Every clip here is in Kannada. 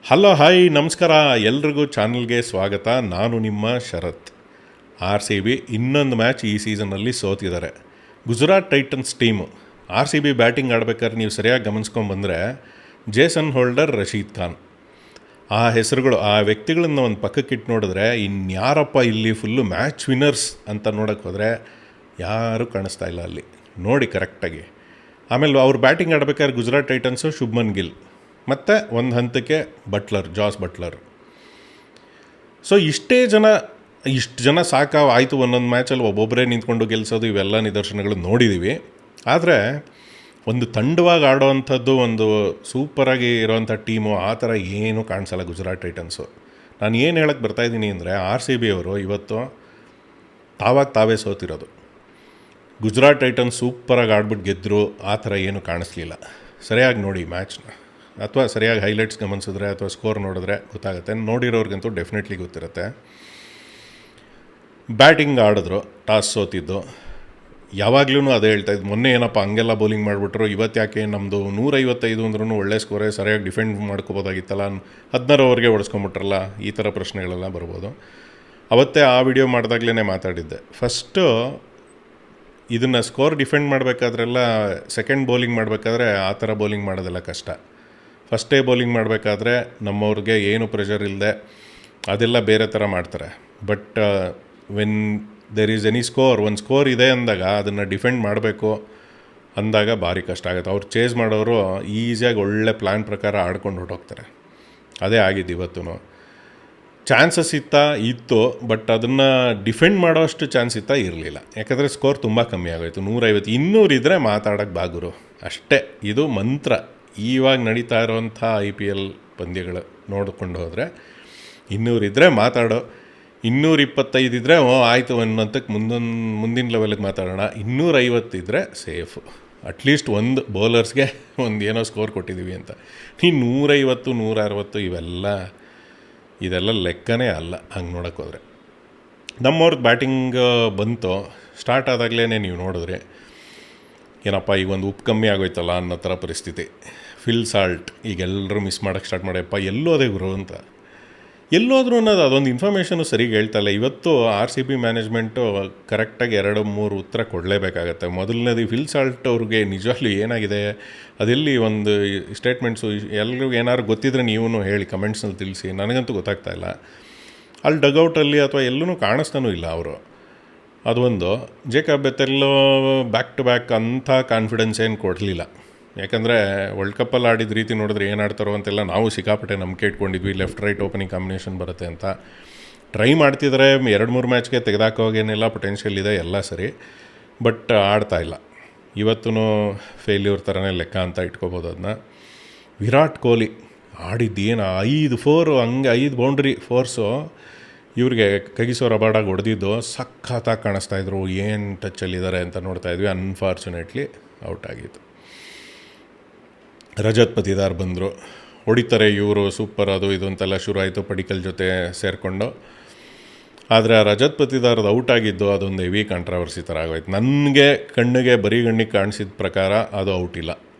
ಹಲೋ ಹಾಯ್ ನಮಸ್ಕಾರ ಎಲ್ರಿಗೂ ಚಾನಲ್ಗೆ ಸ್ವಾಗತ. ನಾನು ನಿಮ್ಮ ಶರತ್. ಆರ್ ಸಿ ಬಿ ಇನ್ನೊಂದು ಮ್ಯಾಚ್ ಈ ಸೀಸನ್ನಲ್ಲಿ ಸೋತಿದ್ದಾರೆ. Gujarat titans team R C B batting ಆಡ್ಬೇಕಾದ್ರೆ ನೀವು ಸರಿಯಾಗಿ ಗಮನಿಸ್ಕೊಂಬಂದರೆ ಜೇಸನ್ ಹೋಲ್ಡರ್, ರಶೀದ್ ಖಾನ್, ಆ ಹೆಸರುಗಳು, ಆ ವ್ಯಕ್ತಿಗಳನ್ನ ಒಂದು ಪಕ್ಕಕ್ಕಿಟ್ಟು ನೋಡಿದ್ರೆ ಇನ್ಯಾರಪ್ಪ ಇಲ್ಲಿ ಫುಲ್ಲು ಮ್ಯಾಚ್ ವಿನ್ನರ್ಸ್ ಅಂತ ನೋಡೋಕ್ಕೆ ಹೋದರೆ ಯಾರೂ ಕಾಣಿಸ್ತಾ ಇಲ್ಲ ಅಲ್ಲಿ ನೋಡಿ ಕರೆಕ್ಟಾಗಿ. ಆಮೇಲೆ ಅವ್ರು ಬ್ಯಾಟಿಂಗ್ ಆಡ್ಬೇಕಾದ್ರೆ ಗುಜರಾತ್ ಟೈಟನ್ಸು ಶುಭ್ಮನ್ ಗಿಲ್ ಮತ್ತು ಒಂದು ಹಂತಕ್ಕೆ ಜಾಸ್ ಬಟ್ಲರ್. ಸೊ ಇಷ್ಟು ಜನ ಆಯಿತು. ಒಂದೊಂದು ಮ್ಯಾಚಲ್ಲಿ ಒಬ್ಬೊಬ್ಬರೇ ನಿಂತ್ಕೊಂಡು ಗೆಲ್ಲಿಸೋದು ಇವೆಲ್ಲ ನಿದರ್ಶನಗಳು ನೋಡಿದ್ದೀವಿ. ಆದರೆ ಒಂದು ತಂಡವಾಗಿ ಆಡೋವಂಥದ್ದು, ಒಂದು ಸೂಪರಾಗಿ ಇರೋವಂಥ ಟೀಮು ಆ ಥರ ಏನೂ ಕಾಣಿಸಲ್ಲ ಗುಜರಾತ್ ಟೈಟನ್ಸು. ನಾನು ಏನು ಹೇಳಕ್ಕೆ ಬರ್ತಾಯಿದ್ದೀನಿ ಅಂದರೆ ಆರ್ ಸಿ ಬಿ ಅವರು ಇವತ್ತು ತಾವೇ ಸೋತಿರೋದು. ಗುಜರಾತ್ ಟೈಟನ್ಸ್ ಸೂಪರಾಗಿ ಆಡ್ಬಿಟ್ಟು ಗೆದ್ದರು, ಆ ಥರ ಏನೂ ಕಾಣಿಸ್ಲಿಲ್ಲ. ಸರಿಯಾಗಿ ನೋಡಿ ಮ್ಯಾಚ್ನ, ಅಥವಾ ಸರಿಯಾಗಿ ಹೈಲೈಟ್ಸ್ ಗಮನಿಸಿದ್ರೆ ಅಥವಾ ಸ್ಕೋರ್ ನೋಡಿದ್ರೆ ಗೊತ್ತಾಗುತ್ತೆ. ನೋಡಿರೋರಿಗಂತೂ ಡೆಫಿನೆಟ್ಲಿ ಗೊತ್ತಿರುತ್ತೆ. ಬ್ಯಾಟಿಂಗ್ ಆಡಿದ್ರು, ಟಾಸ್ ಸೋತಿದ್ದು. ಯಾವಾಗಲೂ ಅದೇ ಹೇಳ್ತಾಯಿದ್ದು, ಮೊನ್ನೆ ಏನಪ್ಪ ಹಂಗೆಲ್ಲ ಬೌಲಿಂಗ್ ಮಾಡಿಬಿಟ್ರು, ಇವತ್ತು ಯಾಕೆ ನಮ್ಮದು 155 ಅಂದ್ರೂ ಒಳ್ಳೆ ಸ್ಕೋರೇ, ಸರಿಯಾಗಿ ಡಿಫೆಂಡ್ ಮಾಡ್ಕೋಬೋದಾಗಿತ್ತಲ್ಲ, 16 ಓವರ್ಗೆ ಹೊಡೆಸ್ಕೊಂಬಿಟ್ರಲ್ಲ, ಈ ಥರ ಪ್ರಶ್ನೆಗಳೆಲ್ಲ ಬರ್ಬೋದು. ಅವತ್ತೇ ಆ ವಿಡಿಯೋ ಮಾಡಿದಾಗಲೇ ಮಾತಾಡಿದ್ದೆ. ಫಸ್ಟು ಇದನ್ನು ಸ್ಕೋರ್ ಡಿಫೆಂಡ್ ಮಾಡಬೇಕಾದ್ರೆಲ್ಲ ಸೆಕೆಂಡ್ ಬೌಲಿಂಗ್ ಮಾಡಬೇಕಾದ್ರೆ ಆ ಥರ ಬೌಲಿಂಗ್ ಮಾಡೋದೆಲ್ಲ ಕಷ್ಟ. ಫಸ್ಟೇ ಬೌಲಿಂಗ್ ಮಾಡಬೇಕಾದ್ರೆ ನಮ್ಮವ್ರಿಗೆ ಏನು ಪ್ರೆಷರ್ ಇಲ್ಲದೆ ಅದೆಲ್ಲ ಬೇರೆ ಥರ ಮಾಡ್ತಾರೆ. But when there is any ಒಂದು ಸ್ಕೋರ್ ಇದೆ ಅಂದಾಗ ಅದನ್ನು ಡಿಫೆಂಡ್ ಮಾಡಬೇಕು ಅಂದಾಗ ಭಾರಿ ಕಷ್ಟ ಆಗುತ್ತೆ. ಅವ್ರು ಚೇಸ್ ಮಾಡೋರು ಈಸಿಯಾಗಿ ಒಳ್ಳೆ ಪ್ಲ್ಯಾನ್ ಪ್ರಕಾರ ಆಡ್ಕೊಂಡು ಹೊರಟೋಗ್ತಾರೆ. ಅದೇ ಆಗಿದ್ದು ಇವತ್ತು. ಚಾನ್ಸಸ್ ಇತ್ತು, ಬಟ್ ಅದನ್ನು ಡಿಫೆಂಡ್ ಮಾಡೋಷ್ಟು ಚಾನ್ಸ್ ಇರಲಿಲ್ಲ. ಯಾಕಂದರೆ ಸ್ಕೋರ್ ತುಂಬ ಕಮ್ಮಿ ಆಗೋಯಿತು. 150, 200 ಇದ್ದರೆ ಮಾತಾಡೋಕ್ಕೆ ಬಾಗುರು ಅಷ್ಟೇ. ಇದು ಮಂತ್ರ. ಇವಾಗ ನಡೀತಾ ಇರೋವಂಥ IPL ಪಂದ್ಯಗಳು ನೋಡಿಕೊಂಡು ಹೋದರೆ 200 ಇದ್ದರೆ ಮಾತಾಡೋ, 225 ಇದ್ದರೆ ಆಯಿತು ಅನ್ನೋಂತಕ್ಕೆ ಮುಂದಿನ ಲೆವೆಲ್ಗೆ ಮಾತಾಡೋಣ. 250 ಇದ್ದರೆ ಸೇಫು. ಅಟ್ಲೀಸ್ಟ್ ಒಂದು ಬೌಲರ್ಸ್ಗೆ ಒಂದು ಏನೋ ಸ್ಕೋರ್ ಕೊಟ್ಟಿದ್ದೀವಿ ಅಂತ. 150, 160 ಇದೆಲ್ಲ ಲೆಕ್ಕನೇ ಅಲ್ಲ ಹಂಗೆ ನೋಡೋಕ್ಕೆ ಹೋದರೆ. ನಮ್ಮವ್ರದ್ದು ಬ್ಯಾಟಿಂಗ್ ಬಂತು, ಸ್ಟಾರ್ಟ್ ಆದಾಗಲೇ ನೀವು ನೋಡಿದ್ರೆ ಏನಪ್ಪ ಈಗ ಒಂದು ಉಪ್ಪು ಕಮ್ಮಿ ಆಗೋಯ್ತಲ್ಲ ಅನ್ನೋ ಥರ ಪರಿಸ್ಥಿತಿ. ಫಿಲ್ ಸಾಲ್ಟ್ ಈಗ ಎಲ್ಲರೂ ಮಿಸ್ ಮಾಡೋಕ್ಕೆ ಸ್ಟಾರ್ಟ್ ಮಾಡ್ಯಪ್ಪ, ಎಲ್ಲೋದೇ ಗುರು ಅಂತ. ಎಲ್ಲೋದ್ರೂ ಅನ್ನೋದು ಅದೊಂದು ಇನ್ಫಾರ್ಮೇಷನು ಸರಿಗೆ ಹೇಳ್ತಾಯಿಲ್ಲ. ಇವತ್ತು ಆರ್ ಸಿ ಬಿ ಮ್ಯಾನೇಜ್ಮೆಂಟು ಕರೆಕ್ಟಾಗಿ 2-3 ಉತ್ತರ ಕೊಡಲೇಬೇಕಾಗತ್ತೆ. ಮೊದಲನೇದು ಫಿಲ್ ಸಾಲ್ಟ್ ಅವ್ರಿಗೆ ನಿಜವಾಗ್ಲೂ ಏನಾಗಿದೆ, ಅದೆಲ್ಲಿ ಒಂದು ಸ್ಟೇಟ್ಮೆಂಟ್ಸು ಎಲ್ಲರಿಗೂ ಏನಾದ್ರು ಗೊತ್ತಿದ್ರೆ ನೀವು ಹೇಳಿ, ಕಮೆಂಟ್ಸ್ನಲ್ಲಿ ತಿಳಿಸಿ. ನನಗಂತೂ ಗೊತ್ತಾಗ್ತಾ ಇಲ್ಲ. ಅಲ್ಲಿ ಡಗೌಟಲ್ಲಿ ಅಥವಾ ಎಲ್ಲೂ ಕಾಣಿಸ್ತಾನೂ ಇಲ್ಲ ಅವರು. ಅದೊಂದು. ಜೇಕಬ್ ಬೆಥೆಲ್ಲೋ ಬ್ಯಾಕ್ ಟು ಬ್ಯಾಕ್ ಅಂಥ ಕಾನ್ಫಿಡೆನ್ಸ್ ಏನು ಕೊಡಲಿಲ್ಲ. ಯಾಕಂದರೆ ವರ್ಲ್ಡ್ ಕಪ್ಪಲ್ಲಿ ಆಡಿದ ರೀತಿ ನೋಡಿದ್ರೆ ಏನು ಆಡ್ತಾರೋ ಅಂತೆಲ್ಲ ನಾವು ಸಿಕ್ಕಾಪಟ್ಟೆ ನಂಬಿಕೆ ಇಟ್ಕೊಂಡಿದ್ವಿ. ಲೆಫ್ಟ್ ರೈಟ್ ಓಪನಿಂಗ್ ಕಾಂಬಿನೇಷನ್ ಬರುತ್ತೆ ಅಂತ ಟ್ರೈ ಮಾಡ್ತಿದ್ದಾರೆ. 2-3 ಮ್ಯಾಚ್ಗೆ ತೆಗೆದಾಕೋಗೇನಿಲ್ಲ, ಪೊಟೆನ್ಷಿಯಲ್ ಇದೆ, ಎಲ್ಲ ಸರಿ. ಬಟ್ ಆಡ್ತಾ ಇಲ್ಲ. ಇವತ್ತೂ ಫೇಲ್ಯೂರ್ ಥರನೇ ಲೆಕ್ಕ ಅಂತ ಇಟ್ಕೋಬೋದು ಅದನ್ನ. ವಿರಾಟ್ ಕೊಹ್ಲಿ ಆಡಿದ್ದೇನು 5 4 ಹಂಗೆ 5 ಬೌಂಡ್ರಿ ಫೋರ್ಸು ಇವ್ರಿಗೆ ಕಗಿಸೋ ರಬಾಡಾಗಿ ಹೊಡೆದಿದ್ದು ಸಖತ್ತಾಗಿ ಕಾಣಿಸ್ತಾಯಿದ್ರು. ಏನು ಟಚ್ಚಲ್ಲಿದ್ದಾರೆ ಅಂತ ನೋಡ್ತಾಯಿದ್ವಿ. ಅನ್ಫಾರ್ಚುನೇಟ್ಲಿ ಔಟ್ ಆಗಿತ್ತು. ರಜತ್ ಪತಿದಾರ್ ಬಂದರು, ಹೊಡಿತಾರೆ ಇವರು, ಸೂಪರ್, ಅದು ಇದು ಅಂತೆಲ್ಲ ಶುರು ಆಯಿತು ಪಡಿಕಲ್ ಜೊತೆ ಸೇರಿಕೊಂಡು. ಆದರೆ ಆ ರಜತ್ ಪತಿದಾರ್ದು ಔಟ್ ಆಗಿದ್ದು ಅದೊಂದು ಹೆವಿ ಕಾಂಟ್ರವರ್ಸಿ ಥರ ಆಗೋಯ್ತು. ನನಗೆ ಕಣ್ಣಿಗೆ ಬರಿಗಣ್ಣಿಗೆ ಕಾಣಿಸಿದ ಪ್ರಕಾರ ಅದು ಔಟ್ ಇಲ್ಲ.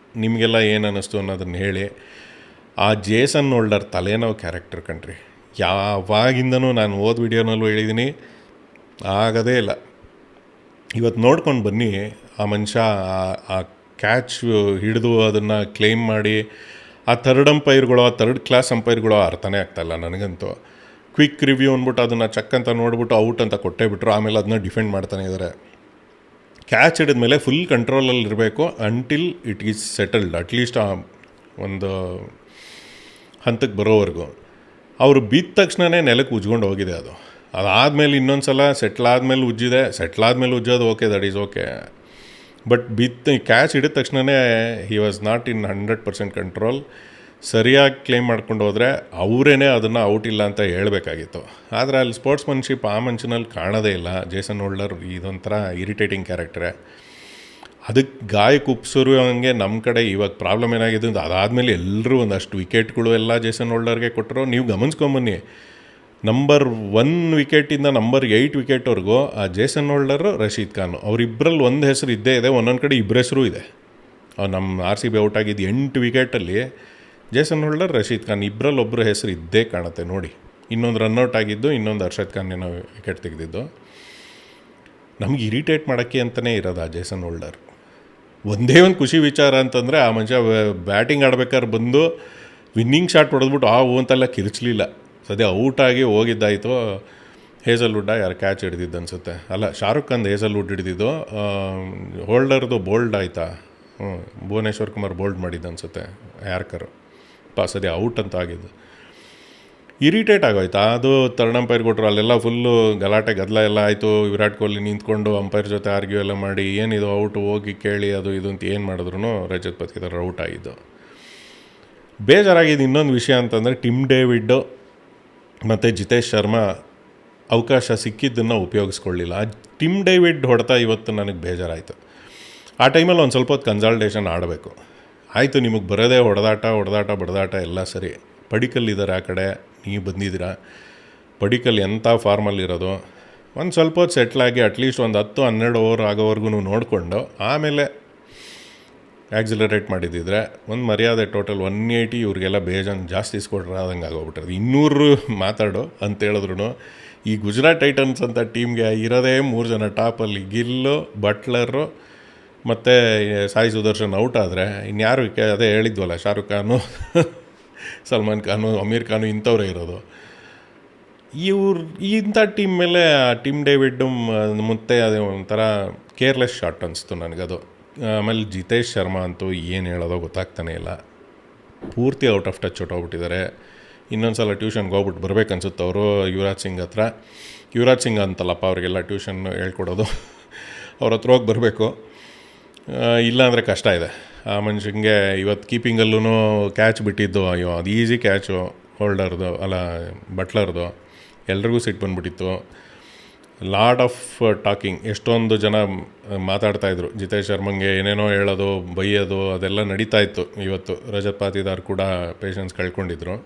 ನಿಮಗೆಲ್ಲ ಏನು ಅನ್ನಿಸ್ತು ಅನ್ನೋದನ್ನು ಹೇಳಿ. ಆ ಜೇಸನ್ ಹೋಲ್ಡರ್ ತಲೆನೋವು ಕ್ಯಾರೆಕ್ಟರ್ ಕಣ್ರಿ. ಯಾವಾಗಿಂದನೂ ನಾನು ವಿಡಿಯೋನಲ್ಲೂ ಹೇಳಿದ್ದೀನಿ, ಆಗೋದೇ ಇಲ್ಲ. ಇವತ್ತು ನೋಡ್ಕೊಂಡು ಬನ್ನಿ, ಆ ಮನುಷ್ಯ ಆ ಕ್ಯಾಚ್ ಹಿಡಿದು ಅದನ್ನು ಕ್ಲೇಮ್ ಮಾಡಿ, ಆ ಥರ್ಡ್ ಕ್ಲಾಸ್ ಅಂಪೈರ್ಗಳೋ ಅರ್ಥನೇ ಆಗ್ತಾಯಿಲ್ಲ ನನಗಂತೂ. ಕ್ವಿಕ್ ರಿವ್ಯೂ ಅಂದ್ಬಿಟ್ಟು ಅದನ್ನು ಚೆಕ್ ಅಂತ ನೋಡ್ಬಿಟ್ಟು ಔಟ್ ಅಂತ ಕೊಟ್ಟೇ ಬಿಟ್ಟರು. ಆಮೇಲೆ ಅದನ್ನ ಡಿಫೆಂಡ್ ಮಾಡ್ತಾನೆ ಇದ್ದಾರೆ. ಕ್ಯಾಚ್ ಹಿಡಿದ ಮೇಲೆ ಫುಲ್ ಕಂಟ್ರೋಲಲ್ಲಿ ಇರಬೇಕು until it is settled. At least ಒಂದು ಹಂತಕ್ಕೆ ಬರೋವರೆಗೂ. ಅವರು ಬಿದ್ದ ತಕ್ಷಣವೇ ನೆಲಕ್ಕೆ ಉಜ್ಕೊಂಡು ಹೋಗಿದೆ. ಅದಾದಮೇಲೆ ಇನ್ನೊಂದು ಸಲ ಸೆಟ್ಲಾದ್ಮೇಲೆ ಉಜ್ಜೋದು okay, that is okay. But catch ಹಿಡಿದ ತಕ್ಷಣವೇ he was not in 100% control. ಸರಿಯಾಗಿ ಕ್ಲೇಮ್ ಮಾಡ್ಕೊಂಡು ಹೋದರೆ ಅವರೇನೆ ಅದನ್ನು ಔಟ್ ಇಲ್ಲ ಅಂತ ಹೇಳಬೇಕಾಗಿತ್ತು. ಆದರೆ ಅಲ್ಲಿ ಸ್ಪೋರ್ಟ್ಸ್ಮನ್ಶಿಪ್ ಆ ಮನುಷ್ಯನಲ್ಲಿ ಕಾಣೋದೇ ಇಲ್ಲ. ಜೇಸನ್ ಹೋಲ್ಡರ್ ಇದೊಂಥರ ಇರಿಟೇಟಿಂಗ್ ಕ್ಯಾರೆಕ್ಟ್ರೆ. ಅದಕ್ಕೆ ಗಾಯಕ್ಕೆ ಉಪ್ಸರು ಹಂಗೆ ನಮ್ಮ ಕಡೆ ಇವಾಗ ಪ್ರಾಬ್ಲಮ್ ಏನಾಗಿದೆ ಅಂತ ಅದಾದಮೇಲೆ ಎಲ್ಲರೂ ಒಂದಷ್ಟು ವಿಕೆಟ್ಗಳು ಎಲ್ಲ ಜೇಸನ್ ಹೋಲ್ಡರ್ಗೆ ಕೊಟ್ಟರು. ನೀವು ಗಮನಿಸ್ಕೊಂಬನ್ನಿ, ನಂಬರ್ 1 ವಿಕೆಟಿಂದ ನಂಬರ್ 8 ವಿಕೆಟ್ವರೆಗೂ ಆ ಜೇಸನ್ ಹೋಲ್ಡರು, ರಶೀದ್ ಖಾನ್, ಅವರಿಬ್ಬರಲ್ಲಿ ಒಂದು ಹೆಸರು ಇದ್ದೇ ಇದೆ. ಒಂದೊಂದು ಕಡೆ ಇಬ್ಬರ ಹೆಸರು ಇದೆ. ನಮ್ಮ ಆರ್ ಸಿ ಬಿ ಔಟ್ ಆಗಿದ್ದು 8 ವಿಕೆಟಲ್ಲಿ ಜೇಸನ್ ಹೋಲ್ಡರ್, ರಶೀದ್ ಖಾನ್ ಇಬ್ಬರಲ್ಲೊಬ್ಬರು ಹೆಸರು ಇದ್ದೇ ಕಾಣುತ್ತೆ ನೋಡಿ. ಇನ್ನೊಂದು ರನ್ಔಟ್ ಆಗಿದ್ದು, ಇನ್ನೊಂದು ಅರ್ಷದ್ ಖಾನ್ ಏನೋ ವಿಕೆಟ್ ತೆಗೆದಿದ್ದು. ನಮ್ಗೆ ಇರಿಟೇಟ್ ಮಾಡೋಕ್ಕೆ ಅಂತಲೇ ಇರೋದು ಆ ಜೇಸನ್ ಹೋಲ್ಡರ್. ಒಂದೇ ಒಂದು ಖುಷಿ ವಿಚಾರ ಅಂತಂದರೆ ಆ ಮನುಷ್ಯ ಬ್ಯಾಟಿಂಗ್ ಆಡ್ಬೇಕಾದ್ರೆ ಬಂದು ವಿನ್ನಿಂಗ್ ಶಾಟ್ ಹೊಡೆದ್ಬಿಟ್ಟು ಅಂತೆಲ್ಲ ಕಿರ್ಚಲಿಲ್ಲ. ಸದ್ಯ ಔಟಾಗಿ ಹೋಗಿದ್ದಾಯಿತು. ಹೇಸಲ್ವುಡ್ಡ ಯಾರು ಕ್ಯಾಚ್ ಹಿಡಿದಿದ್ದು ಅನಿಸುತ್ತೆ, ಅಲ್ಲ ಶಾರುಖ್ ಖಾನ್ ಹೇಸಲ್ವುಡ್ ಹಿಡಿದಿದ್ದು, ಹೋಲ್ಡರ್ದು ಬೋಲ್ಡ್ ಆಯಿತಾ, ಭುವನೇಶ್ವರ್ ಕುಮಾರ್ ಬೋಲ್ಡ್ ಮಾಡಿದ್ದು ಅನಿಸುತ್ತೆ ಯಾರ್ಕರು. ಸದ್ಯ ಔಟ್ ಅಂತ ಆಗಿದ್ದು. ಇರಿಟೇಟ್ ಆಗೋಯ್ತಾ ಅದು. ಥರ್ಡ್ ಅಂಪೈರ್ ಕೊಟ್ಟರು, ಅಲ್ಲೆಲ್ಲ ಫುಲ್ಲು ಗಲಾಟೆ ಗದ್ದಲ ಎಲ್ಲ ಆಯಿತು. ವಿರಾಟ್ ಕೊಹ್ಲಿ ನಿಂತ್ಕೊಂಡು ಅಂಪೈರ್ ಜೊತೆ ಆರ್ಗ್ಯೂ ಎಲ್ಲ ಮಾಡಿ ಏನಿದು ಔಟು ಹೋಗಿ ಕೇಳಿ ಅದು ಇದು ಅಂತ ಏನು ಮಾಡಿದ್ರು ರಜತ್ ಪತಿದಾರ್ ಔಟ್ ಆಗಿದ್ದು. ಬೇಜಾರಾಗಿದ್ದು ಇನ್ನೊಂದು ವಿಷಯ ಅಂತಂದರೆ ಟಿಮ್ ಡೇವಿಡ್ಡು ಮತ್ತು ಜಿತೇಶ್ ಶರ್ಮಾ ಅವಕಾಶ ಸಿಕ್ಕಿದ್ದನ್ನು ಉಪಯೋಗಿಸ್ಕೊಳ್ಳಿಲ್ಲ. ಟಿಮ್ ಡೇವಿಡ್ ಹೊಡೆತ ಇವತ್ತು ನನಗೆ ಬೇಜಾರಾಯಿತು. ಆ ಟೈಮಲ್ಲಿ ಒಂದು ಸ್ವಲ್ಪ ಹೊತ್ತು ಕನ್ಸಲ್ಟೇಷನ್ ಆಡಬೇಕು. ಆಯಿತು, ನಿಮಗೆ ಬರೋದೇ ಹೊಡೆದಾಟ ಬಡದಾಟ ಎಲ್ಲ ಸರಿ. ಪಡಿಕಲ್ಲಿದ್ದಾರೆ ಆ ಕಡೆ, ನೀವು ಬಂದಿದ್ದೀರಾ. ಪಡಿಕಲ್ ಎಂಥ ಫಾರ್ಮಲ್ಲಿರೋದು. ಒಂದು ಸ್ವಲ್ಪ ಹೊತ್ತು ಸೆಟ್ಲಾಗಿ ಅಟ್ಲೀಸ್ಟ್ ಒಂದು 10-12 ಓವರ್ ಆಗೋವರೆಗೂ ನೋಡಿಕೊಂಡು ಆಮೇಲೆ ಆ್ಯಕ್ಸಿಲರೇಟ್ ಮಾಡಿದ್ದಿದ್ರೆ ಒಂದು ಮರ್ಯಾದೆ. ಟೋಟಲ್ 180 ಇವ್ರಿಗೆಲ್ಲ ಬೇಜಾನ್ ಜಾಸ್ತಿ ಸ್ಕೋರ್ ಆದಂಗೆ ಆಗೋಗ್ಬಿಟ್ಟಿರೋದು. 200 ಮಾತಾಡು ಅಂತ ಹೇಳಿದ್ರು ಈ ಗುಜರಾತ್ ಟೈಟನ್ಸ್ ಅಂತ ಟೀಮ್ಗೆ ಇರೋದೇ 3 ಜನ ಟಾಪಲ್ಲಿ, ಗಿಲ್ಲು, ಬಟ್ಲರು ಮತ್ತು ಸಾಯಿ ಸುದರ್ಶನ್ ಔಟ್ ಆದರೆ ಇನ್ಯಾರು ಅದೇ ಹೇಳಿದ್ವಲ್ಲ, ಶಾರುಖ್ ಖಾನು, ಸಲ್ಮಾನ್ ಖಾನು, ಅಮೀರ್ ಖಾನು ಇಂಥವರೇ ಇರೋದು. ಇಂಥ ಟೀಮ್ ಮೇಲೆ ಟಿಮ್ ಡೇವಿಡ್ ಮತ್ತೆ ಅದೇ ಒಂಥರ ಕೇರ್ಲೆಸ್ ಶಾಟ್ ಅನಿಸ್ತು ನನಗದು. ಆಮೇಲೆ ಜಿತೇಶ್ ಶರ್ಮಾ ಅಂತೂ ಏನು ಹೇಳೋದೋ ಗೊತ್ತಾಗ್ತಾನೆ ಇಲ್ಲ, ಪೂರ್ತಿ ಔಟ್ ಆಫ್ ಟಚ್ ಹೊಟ್ಟೋಗ್ಬಿಟ್ಟಿದ್ದಾರೆ. ಇನ್ನೊಂದು ಸಲ ಟ್ಯೂಷನ್ಗೆ ಹೋಗ್ಬಿಟ್ಟು ಬರ್ಬೇಕನ್ಸುತ್ತೆ ಅವರು ಯುವರಾಜ್ ಸಿಂಗ್ ಹತ್ರ. ಯುವರಾಜ್ ಸಿಂಗ್ ಅಂತಲ್ಲಪ್ಪ ಅವರಿಗೆಲ್ಲ ಟ್ಯೂಷನ್ ಹೇಳ್ಕೊಡೋದು, ಅವ್ರ ಹತ್ರ ಹೋಗಿ ಬರಬೇಕು. ಇಲ್ಲಾಂದರೆ ಕಷ್ಟ ಇದೆ ಆ ಮನುಷ್ಯಂಗೆ. ಇವತ್ತು ಕೀಪಿಂಗಲ್ಲೂ ಕ್ಯಾಚ್ ಬಿಟ್ಟಿದ್ದು, ಅಯ್ಯೋ ಅದು ಈಸಿ ಕ್ಯಾಚು ಹೋಲ್ಡರ್ದು ಅಲ್ಲ ಬಟ್ಲರ್ದು, ಎಲ್ರಿಗೂ ಸಿಟ್ಟು ಬಂದುಬಿಟ್ಟಿತ್ತು. ಲಾಟ್ ಆಫ್ ಟಾಕಿಂಗ್, ಎಷ್ಟೊಂದು ಜನ ಮಾತಾಡ್ತಾಯಿದ್ರು ಜಿತೇಶ್ ಶರ್ಮಂಗೆ, ಏನೇನೋ ಹೇಳೋದು ಬೈಯೋದು ಅದೆಲ್ಲ ನಡೀತಾಯಿತ್ತು. ಇವತ್ತು ರಜತ್ ಪಾತಿದಾರ್ ಕೂಡ ಪೇಷನ್ಸ್ ಕಳ್ಕೊಂಡಿದ್ರು.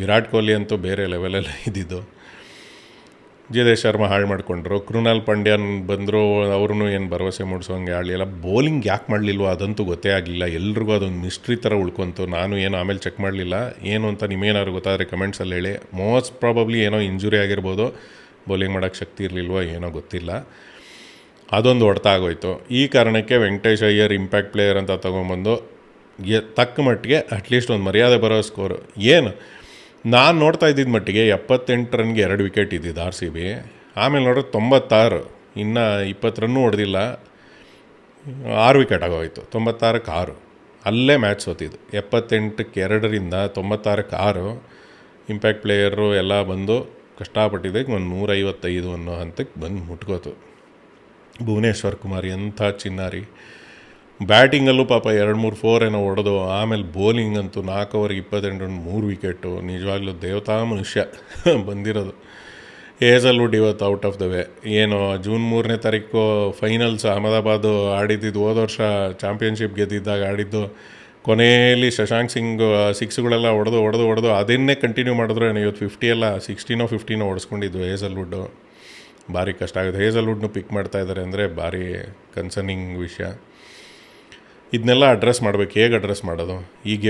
ವಿರಾಟ್ ಕೊಹ್ಲಿ ಅಂತೂ ಬೇರೆ ಲೆವೆಲಲ್ಲಿ ಇದ್ದಿದ್ದು. ಜಿತೇಶ್ ಶರ್ಮಾ ಹಾಳು ಮಾಡಿಕೊಂಡ್ರು. ಕೃಣಾಲ್ ಪಾಂಡ್ಯನ್ ಬಂದರು, ಅವ್ರೂ ಏನು ಭರವಸೆ ಮೂಡಿಸೋಂಗೆ ಆಡಲಿಲ್ಲ. ಬೌಲಿಂಗ್ ಯಾಕೆ ಮಾಡಲಿಲ್ವ ಅದಂತೂ ಗೊತ್ತೇ ಆಗಲಿಲ್ಲ. ಎಲ್ರಿಗೂ ಅದೊಂದು ಮಿಸ್ಟ್ರಿ ಥರ ಉಳ್ಕೊಂತು. ನಾನು ಏನು ಆಮೇಲೆ ಚೆಕ್ ಮಾಡಲಿಲ್ಲ, ಏನು ಅಂತ ನಿಮಗೇನಾದ್ರು ಗೊತ್ತಾದರೆ ಕಮೆಂಟ್ಸಲ್ಲಿ ಹೇಳಿ. ಮೋಸ್ಟ್ ಪ್ರಾಬಬ್ಲಿ ಏನೋ ಇಂಜುರಿ ಆಗಿರ್ಬೋದು, ಬೌಲಿಂಗ್ ಮಾಡೋಕ್ಕೆ ಶಕ್ತಿ ಇರಲಿಲ್ವೋ ಏನೋ ಗೊತ್ತಿಲ್ಲ. ಅದೊಂದು ಹೊಡೆತ ಆಗೋಯ್ತು. ಈ ಕಾರಣಕ್ಕೆ ವೆಂಕಟೇಶ್ ಅಯ್ಯರ್ ಇಂಪ್ಯಾಕ್ಟ್ ಪ್ಲೇಯರ್ ಅಂತ ತೊಗೊಂಬಂದು ತಕ್ಕ ಮಟ್ಟಿಗೆ ಅಟ್ಲೀಸ್ಟ್ ಒಂದು ಮರ್ಯಾದೆ ಬರೋ ಸ್ಕೋರು. ಏನು ನಾನು ನೋಡ್ತಾ ಇದ್ದಿದ್ದ ಮಟ್ಟಿಗೆ 78 ರನ್ಗೆ 2 ವಿಕೆಟ್ ಇದ್ದಿದ್ದು RCB. ಆಮೇಲೆ ನೋಡಿದ್ರೆ 96, ಇನ್ನು 20 ರನ್ನೂ ಹೊಡೆದಿಲ್ಲ, 6 ವಿಕೆಟ್ ಆಗೋಯ್ತು. 96ಕ್ಕೆ 6, ಅಲ್ಲೇ ಮ್ಯಾಚ್ ಸೋತಿದ್ದು. 78ಕ್ಕೆ 2ರಿಂದ 96ಕ್ಕೆ 6 ಇಂಪ್ಯಾಕ್ಟ್ ಪ್ಲೇಯರು ಎಲ್ಲ ಬಂದು ಕಷ್ಟಪಟ್ಟಿದ್ದೆ ಒಂದು 155 ಅನ್ನೋ ಹಂತಕ್ಕೆ ಬಂದು ಮುಟ್ಕೋತು. ಭುವನೇಶ್ವರ್ ಕುಮಾರ್ ಎಂಥ ಚಿನ್ನಾರಿ. ಬ್ಯಾಟಿಂಗಲ್ಲೂ ಪಾಪ 2-3 4 ಏನೋ ಹೊಡೆದು, ಆಮೇಲೆ ಬೌಲಿಂಗ್ ಅಂತೂ 4 ಓವರ್ಗೆ 28 ರನ್ 3 ವಿಕೆಟು. ನಿಜವಾಗ್ಲೂ ದೇವತಾ ಮನುಷ್ಯ ಬಂದಿರೋದು. ಹೇಸಲ್ವುಡ್ ಇವತ್ತು ಔಟ್ ಆಫ್ ದ ವೇ. ಏನು ಜೂನ್ 3ನೇ ತಾರೀಕು ಫೈನಲ್ಸ್ ಅಹಮದಾಬಾದು ಆಡಿದ್ದು, ಹೋದ ವರ್ಷ ಚಾಂಪಿಯನ್ಶಿಪ್ ಗೆದ್ದಿದ್ದಾಗ ಆಡಿದ್ದು. ಕೊನೆಯಲ್ಲಿ ಶಶಾಂಕ್ ಸಿಂಗ್ 6ಗಳೆಲ್ಲ ಹೊಡೆದು ಅದನ್ನೇ ಕಂಟಿನ್ಯೂ ಮಾಡಿದ್ರು. ಇವತ್ತು 50 ಎಲ್ಲ 16 15 ಹೊಡೆಸ್ಕೊಂಡಿದ್ದು ಹೇಸಲ್ವುಡ್ಡು. ಭಾರಿ ಕಷ್ಟ ಆಗುತ್ತೆ. ಹೇಸಲ್ವುಡ್ನು ಪಿಕ್ ಮಾಡ್ತಾಯಿದ್ದಾರೆ ಅಂದರೆ ಭಾರಿ ಕನ್ಸರ್ನಿಂಗ್ ವಿಷಯ. ಇದನ್ನೆಲ್ಲ ಅಡ್ರೆಸ್ ಮಾಡಬೇಕು. ಹೇಗೆ ಅಡ್ರೆಸ್ ಮಾಡೋದು? ಈಗ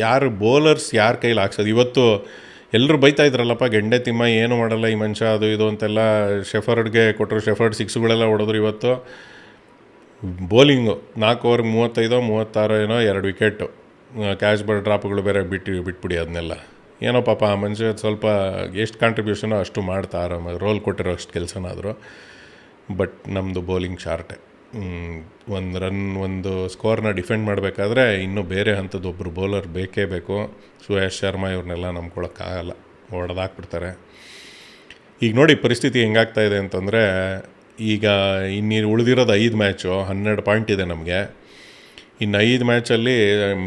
ಯಾರು ಬೌಲರ್ಸ್ ಯಾರ ಕೈಲಿ ಹಾಕ್ಸೋದು? ಇವತ್ತು ಎಲ್ಲರೂ ಬೈತಾ ಇದ್ರಲ್ಲಪ್ಪ, ಗೆಂಡೆ ತಿಮ್ಮ ಏನು ಮಾಡಲ್ಲ ಈ ಮನುಷ್ಯ, ಅದು ಇದು ಅಂತೆಲ್ಲ. ಶೆಫರ್ಡ್ಗೆ ಕೊಟ್ಟರು, ಶೆಫರ್ಡ್ 6ಗಳೆಲ್ಲ ಹೊಡೆದ್ರು. ಇವತ್ತು ಬೌಲಿಂಗು 4 ಓವರ್ಗೆ 35 36 ಏನೋ 2 ವಿಕೆಟು. ಕ್ಯಾಚ್ ಬಾಲ್ ಡ್ರಾಪ್ಗಳು ಬೇರೆ ಬಿಟ್ಬಿಡಿ ಅದನ್ನೆಲ್ಲ. ಏನೋ ಪಾಪ ಆ ಮನುಷ್ಯ ಸ್ವಲ್ಪ ಎಷ್ಟು ಕಾಂಟ್ರಿಬ್ಯೂಷನೋ ಅಷ್ಟು ಮಾಡ್ತಾ ಆರಾಮಾಗಿ ರೋಲ್ ಕೊಟ್ಟಿರೋ ಅಷ್ಟು ಕೆಲಸನಾದರೂ. ಬಟ್ ನಮ್ಮದು ಬೌಲಿಂಗ್ ಶಾರ್ಟೆ. ಒಂದು ಸ್ಕೋರ್ನ ಡಿಫೆಂಡ್ ಮಾಡಬೇಕಾದ್ರೆ ಇನ್ನೂ ಬೇರೆ ಹಂತದ್ದು ಒಬ್ಬರು ಬೌಲರ್ ಬೇಕೇ ಬೇಕು. ಸುಯೇಶ್ ಶರ್ಮಾ ಇವ್ರನ್ನೆಲ್ಲ ನಂಬ್ಕೊಳ್ಳೋಕ್ಕಾಗಲ್ಲ, ಹೊಡೆದಾಕ್ಬಿಡ್ತಾರೆ. ಈಗ ನೋಡಿ ಪರಿಸ್ಥಿತಿ ಹೆಂಗಾಗ್ತಾಯಿದೆ ಅಂತಂದರೆ, ಈಗ ಇನ್ನು ಉಳಿದಿರೋದು 5 ಮ್ಯಾಚು, 12 ಪಾಯಿಂಟ್ ಇದೆ ನಮಗೆ. ಇನ್ನು 5 ಮ್ಯಾಚಲ್ಲಿ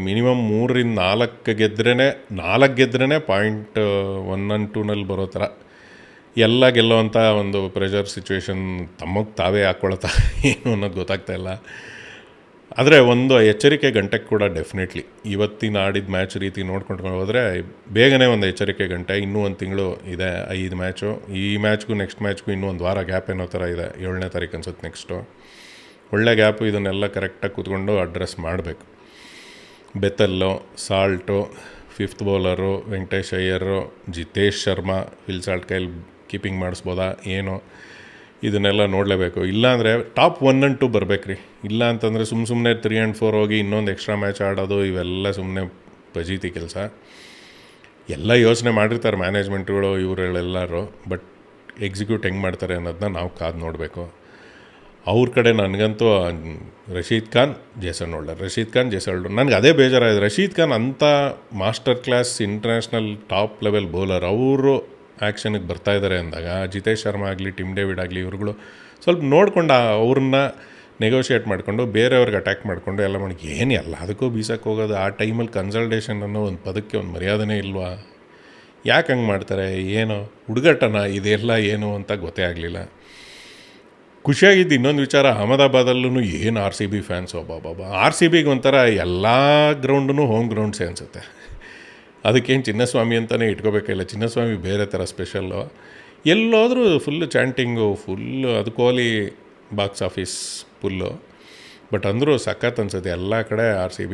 ಮಿನಿಮಮ್ 3ರಿಂದ 4 ಗೆದ್ರೇ ಪಾಯಿಂಟ್ 1 and 2ನಲ್ಲಿ ಬರೋ ಥರ ಎಲ್ಲ ಗೆಲ್ಲೋವಂಥ ಒಂದು ಪ್ರೆಷರ್ ಸಿಚುವೇಶನ್ ತಮಗೆ ತಾವೇ ಹಾಕ್ಕೊಳ್ತಾ ಏನು ಅನ್ನೋದು ಗೊತ್ತಾಗ್ತಾಯಿಲ್ಲ. ಆದರೆ ಒಂದು ಎಚ್ಚರಿಕೆ ಗಂಟೆಗೆ ಕೂಡ ಡೆಫಿನೆಟ್ಲಿ ಇವತ್ತಿನ ಆಡಿದ ಮ್ಯಾಚ್ ರೀತಿ ನೋಡ್ಕೊಂಡು ಹೋದರೆ ಬೇಗನೆ ಒಂದು ಎಚ್ಚರಿಕೆ ಗಂಟೆ. ಇನ್ನೂ 1 ತಿಂಗಳು ಇದೆ, 5 ಮ್ಯಾಚು. ಈ ಮ್ಯಾಚ್ಗೂ ನೆಕ್ಸ್ಟ್ ಮ್ಯಾಚ್ಗೂ ಇನ್ನೂ 1 ವಾರ ಗ್ಯಾಪ್ ಏನೋ ಥರ ಇದೆ. 7ನೇ ತಾರೀಕು ಅನ್ಸುತ್ತೆ ನೆಕ್ಸ್ಟು. ಒಳ್ಳೆ ಗ್ಯಾಪು. ಇದನ್ನೆಲ್ಲ ಕರೆಕ್ಟಾಗಿ ಕೂತ್ಕೊಂಡು ಅಡ್ರೆಸ್ ಮಾಡಬೇಕು. Bethell, Salt, fifth bowler, Venkatesh Iyer, Jitesh Sharma, will Salt ಕೈಲಿ ಕೀಪಿಂಗ್ ಮಾಡಿಸ್ಬೋದಾ ಏನೋ, ಇದನ್ನೆಲ್ಲ ನೋಡಲೇಬೇಕು. ಇಲ್ಲಾಂದರೆ ಟಾಪ್ 1 and 2 ಬರಬೇಕು ರೀ. ಇಲ್ಲ ಅಂತಂದರೆ ಸುಮ್ಮನೆ 3 and 4 ಹೋಗಿ ಇನ್ನೊಂದು ಎಕ್ಸ್ಟ್ರಾ ಮ್ಯಾಚ್ ಆಡೋದು ಇವೆಲ್ಲ ಸುಮ್ಮನೆ ಪಜೀತಿ ಕೆಲಸ. ಎಲ್ಲ ಯೋಚನೆ ಮಾಡಿರ್ತಾರೆ ಮ್ಯಾನೇಜ್ಮೆಂಟ್ಗಳು ಇವರೆಲ್ಲರೂ, ಬಟ್ ಎಕ್ಸಿಕ್ಯೂಟ್ ಹೆಂಗೆ ಮಾಡ್ತಾರೆ ಅನ್ನೋದನ್ನ ನಾವು ಕಾದು ನೋಡಬೇಕು. ಅವ್ರ ಕಡೆ ನನಗಂತೂ Rashid Khan, Jason Holder, Rashid Khan, Jason holder. ನನಗೆ ಅದೇ ಬೇಜಾರಾಗಿದೆ. ರಶೀದ್ ಖಾನ್ ಅಂಥ master class international top level bowler, ಅವರು ಆ್ಯಕ್ಷನಿಗೆ ಬರ್ತಾಯಿದ್ದಾರೆ ಅಂದಾಗ ಜಿತೇಶ್ ಶರ್ಮಾ ಆಗಲಿ, ಟಿಮ್ ಡೇವಿಡ್ ಆಗಲಿ, ಇವ್ರುಗಳು ಸ್ವಲ್ಪ ನೋಡ್ಕೊಂಡು ಅವ್ರನ್ನ ನೆಗೋಷಿಯೇಟ್ ಮಾಡಿಕೊಂಡು ಬೇರೆಯವ್ರಿಗೆ ಅಟ್ಯಾಕ್ ಮಾಡಿಕೊಂಡು ಎಲ್ಲ ಮಾಡಿ ಏನು ಎಲ್ಲದಕ್ಕೂ ಬೀಸಕ್ಕೆ ಹೋಗೋದು. ಆ ಟೈಮಲ್ಲಿ ಕನ್ಸಲ್ಟೇಷನ್ ಅನ್ನೋ ಒಂದು ಪದಕ್ಕೆ ಒಂದು ಮರ್ಯಾದೆನೇ ಇಲ್ವಾ? ಯಾಕೆ ಹಂಗೆ ಮಾಡ್ತಾರೆ? ಏನೋ ಹುಡುಗಾಟನ ಇದೆಲ್ಲ ಏನು ಅಂತ ಗೊತ್ತೇ ಆಗಲಿಲ್ಲ. ಖುಷಿಯಾಗಿದ್ದು ಇನ್ನೊಂದು ವಿಚಾರ, ಅಹಮದಾಬಾದಲ್ಲೂ ಏನು RCB ಫ್ಯಾನ್ಸ್, ಬಾಬಾ RCBಗೆ ಒಂಥರ ಎಲ್ಲ ಗ್ರೌಂಡೂ ಹೋಮ್ ಗ್ರೌಂಡ್ಸೇ ಅನಿಸುತ್ತೆ. ಅದಕ್ಕೇನು ಚಿನ್ನಸ್ವಾಮಿ ಅಂತಲೇ ಇಟ್ಕೋಬೇಕಿಲ್ಲ, ಚಿನ್ನಸ್ವಾಮಿ ಬೇರೆ ಥರ ಸ್ಪೆಷಲ್ಲು. ಎಲ್ಲೋದ್ರೂ ಫುಲ್ಲು ಚಾಂಟಿಂಗು, ಫುಲ್ಲು ಅದು Kohli box office full. But ಅಂದರೂ ಸಖತ್ ಅನ್ಸುತ್ತೆ ಎಲ್ಲ ಕಡೆ RCB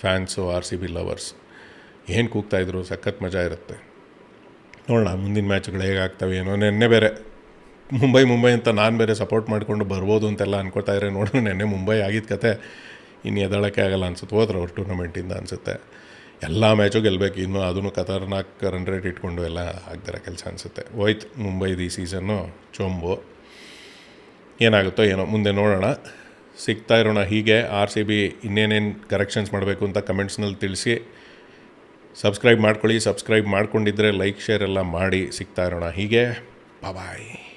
ಫ್ಯಾನ್ಸು, RCB ಲವರ್ಸ್ ಏನು ಕೂಗ್ತಾಯಿದ್ರು, ಸಖತ್ ಮಜಾ ಇರುತ್ತೆ. ನೋಡೋಣ ಮುಂದಿನ ಮ್ಯಾಚ್ಗಳು ಹೇಗಾಗ್ತವೆ ಏನೋ. ನೆನ್ನೆ ಬೇರೆ ಮುಂಬೈ ಅಂತ ನಾನು ಬೇರೆ ಸಪೋರ್ಟ್ ಮಾಡಿಕೊಂಡು ಬರ್ಬೋದು ಅಂತೆಲ್ಲ ಅನ್ಕೋತಾ ಇದ್ರೆ, ನೋಡೋಣ ನೆನ್ನೆ ಮುಂಬೈ ಆಗಿದ್ದ ಕತೆ ಇನ್ನು ಎದಳಕ್ಕೆ ಆಗಲ್ಲ ಅನ್ಸುತ್ತೆ. ಹೋದ್ರೆ ಅವ್ರ ಟೂರ್ನಮೆಂಟಿಂದ ಅನಿಸುತ್ತೆ. ಎಲ್ಲ ಮ್ಯಾಚು ಗೆಲ್ಲಬೇಕು, ಇನ್ನೂ ಅದನ್ನು ಖತರ್ನಾಕ್ ರನ್ ರೇಟ್ ಇಟ್ಕೊಂಡು ಎಲ್ಲ ಆಗ್ದಿರೋ ಕೆಲಸ ಅನಿಸುತ್ತೆ. ಹೋಯ್ತು ಮುಂಬೈದು ಈ ಸೀಸನ್ನು ಚೊಂಬು. ಏನಾಗುತ್ತೋ ಏನೋ, ಮುಂದೆ ನೋಡೋಣ. ಸಿಗ್ತಾ ಇರೋಣ ಹೀಗೆ. RCB ಇನ್ನೇನೇನು ಕರೆಕ್ಷನ್ಸ್ ಮಾಡಬೇಕು ಅಂತ ಕಮೆಂಟ್ಸ್ನಲ್ಲಿ ತಿಳಿಸಿ. ಸಬ್ಸ್ಕ್ರೈಬ್ ಮಾಡ್ಕೊಳ್ಳಿ. ಸಬ್ಸ್ಕ್ರೈಬ್ ಮಾಡ್ಕೊಂಡಿದ್ದರೆ ಲೈಕ್, ಶೇರ್ ಎಲ್ಲ ಮಾಡಿ. ಸಿಗ್ತಾ ಇರೋಣ ಹೀಗೆ. ಬಾಯ್.